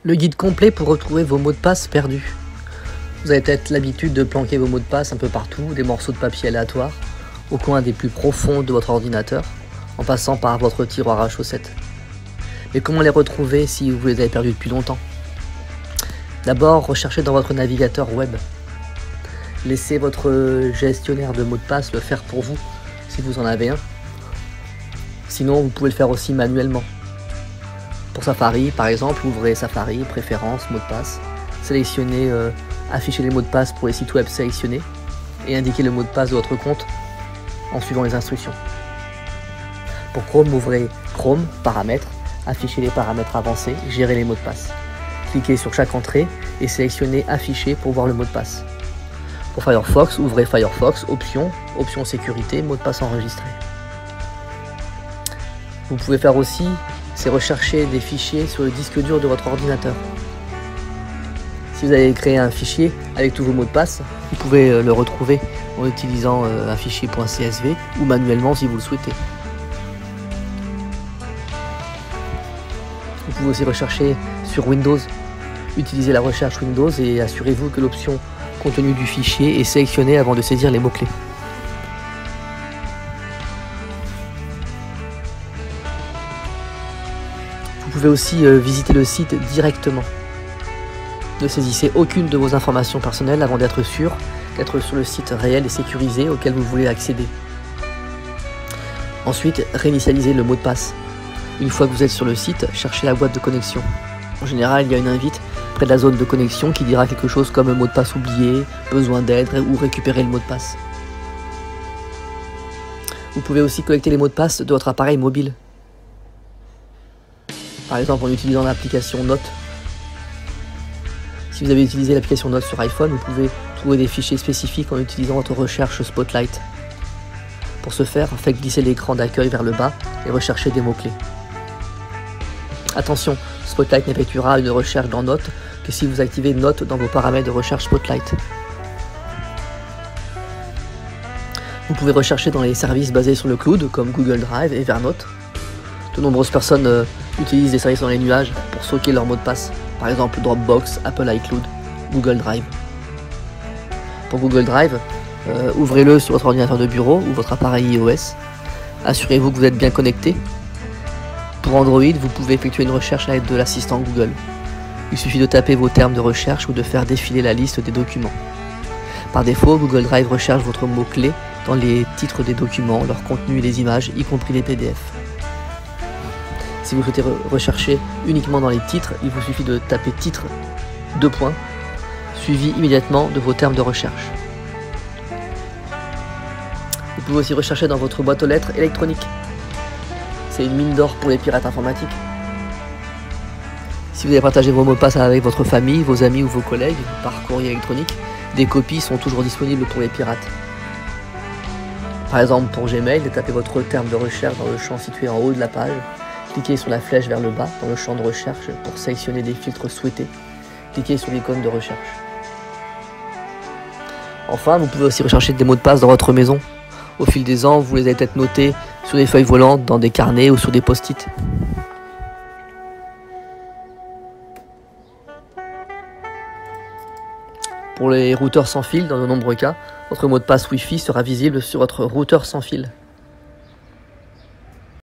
Le guide complet pour retrouver vos mots de passe perdus. Vous avez peut-être l'habitude de planquer vos mots de passe un peu partout, des morceaux de papier aléatoires, au coin des plus profonds de votre ordinateur, en passant par votre tiroir à chaussettes. Mais comment les retrouver si vous les avez perdus depuis longtemps? D'abord, recherchez dans votre navigateur web. Laissez votre gestionnaire de mots de passe le faire pour vous, si vous en avez un. Sinon, vous pouvez le faire aussi manuellement. Pour Safari, par exemple, ouvrez Safari, préférences, mots de passe, sélectionnez afficher les mots de passe pour les sites web sélectionnés et indiquez le mot de passe de votre compte en suivant les instructions. Pour Chrome, ouvrez Chrome, paramètres, affichez les paramètres avancés, gérez les mots de passe. Cliquez sur chaque entrée et sélectionnez afficher pour voir le mot de passe. Pour Firefox, ouvrez Firefox, options, options sécurité, mot de passe enregistré. Vous pouvez faire aussi, c'est rechercher des fichiers sur le disque dur de votre ordinateur. Si vous avez créé un fichier avec tous vos mots de passe, vous pouvez le retrouver en utilisant un fichier .csv ou manuellement si vous le souhaitez. Vous pouvez aussi rechercher sur Windows. Utilisez la recherche Windows et assurez-vous que l'option contenu du fichier est sélectionnée avant de saisir les mots-clés. Vous pouvez aussi visiter le site directement. Ne saisissez aucune de vos informations personnelles avant d'être sûr d'être sur le site réel et sécurisé auquel vous voulez accéder. Ensuite, réinitialisez le mot de passe. Une fois que vous êtes sur le site, cherchez la boîte de connexion. En général, il y a une invite près de la zone de connexion qui dira quelque chose comme mot de passe oublié, besoin d'aide ou récupérer le mot de passe. Vous pouvez aussi collecter les mots de passe de votre appareil mobile. Par exemple en utilisant l'application Notes. Si vous avez utilisé l'application Notes sur iPhone, vous pouvez trouver des fichiers spécifiques en utilisant votre recherche Spotlight. Pour ce faire, faites glisser l'écran d'accueil vers le bas et recherchez des mots-clés. Attention, Spotlight n'effectuera une recherche dans Notes que si vous activez Notes dans vos paramètres de recherche Spotlight. Vous pouvez rechercher dans les services basés sur le cloud comme Google Drive et Evernote. De nombreuses personnes utilisent des services dans les nuages pour stocker leurs mots de passe, par exemple Dropbox, Apple iCloud, Google Drive. Pour Google Drive, ouvrez-le sur votre ordinateur de bureau ou votre appareil iOS. Assurez-vous que vous êtes bien connecté. Pour Android, vous pouvez effectuer une recherche à l'aide de l'assistant Google. Il suffit de taper vos termes de recherche ou de faire défiler la liste des documents. Par défaut, Google Drive recherche votre mot-clé dans les titres des documents, leur contenu et les images, y compris les PDF. Si vous souhaitez rechercher uniquement dans les titres, il vous suffit de taper titre, suivi immédiatement de vos termes de recherche. Vous pouvez aussi rechercher dans votre boîte aux lettres électronique. C'est une mine d'or pour les pirates informatiques. Si vous avez partagé vos mots de passe avec votre famille, vos amis ou vos collègues par courrier électronique, des copies sont toujours disponibles pour les pirates. Par exemple, pour Gmail, tapez votre terme de recherche dans le champ situé en haut de la page. Cliquez sur la flèche vers le bas dans le champ de recherche pour sélectionner des filtres souhaités. Cliquez sur l'icône de recherche. Enfin, vous pouvez aussi rechercher des mots de passe dans votre maison. Au fil des ans, vous les avez peut-être notés sur des feuilles volantes, dans des carnets ou sur des post-it. Pour les routeurs sans fil, dans de nombreux cas, votre mot de passe Wi-Fi sera visible sur votre routeur sans fil.